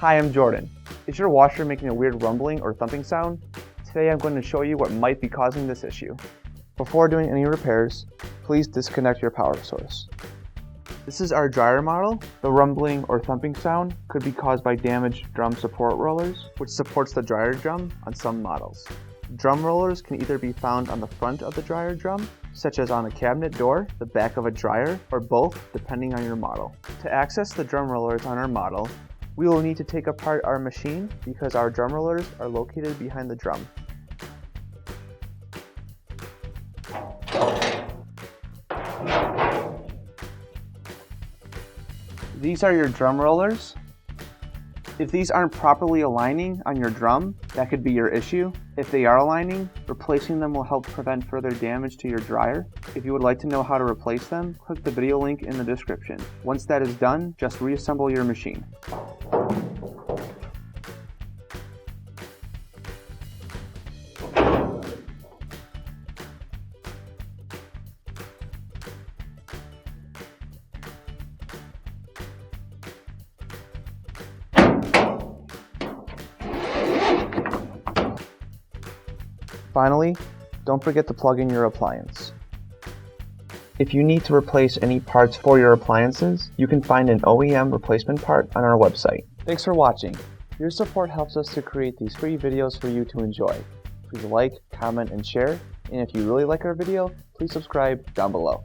Hi, I'm Jordan. Is your washer making a weird rumbling or thumping sound? Today I'm going to show you what might be causing this issue. Before doing any repairs, please disconnect your power source. This is our dryer model. The rumbling or thumping sound could be caused by damaged drum support rollers, which supports the dryer drum on some models. Drum rollers can either be found on the front of the dryer drum, such as on a cabinet door, the back of a dryer, or both, depending on your model. To access the drum rollers on our model, we will need to take apart our machine because our drum rollers are located behind the drum. These are your drum rollers. If these aren't properly aligning on your drum, that could be your issue. If they are aligning, replacing them will help prevent further damage to your dryer. If you would like to know how to replace them, click the video link in the description. Once that is done, just reassemble your machine. Finally, don't forget to plug in your appliance. If you need to replace any parts for your appliances, you can find an OEM replacement part on our website. Thanks for watching. Your support helps us to create these free videos for you to enjoy. Please like, comment, and share. And if you really like our video, please subscribe down below.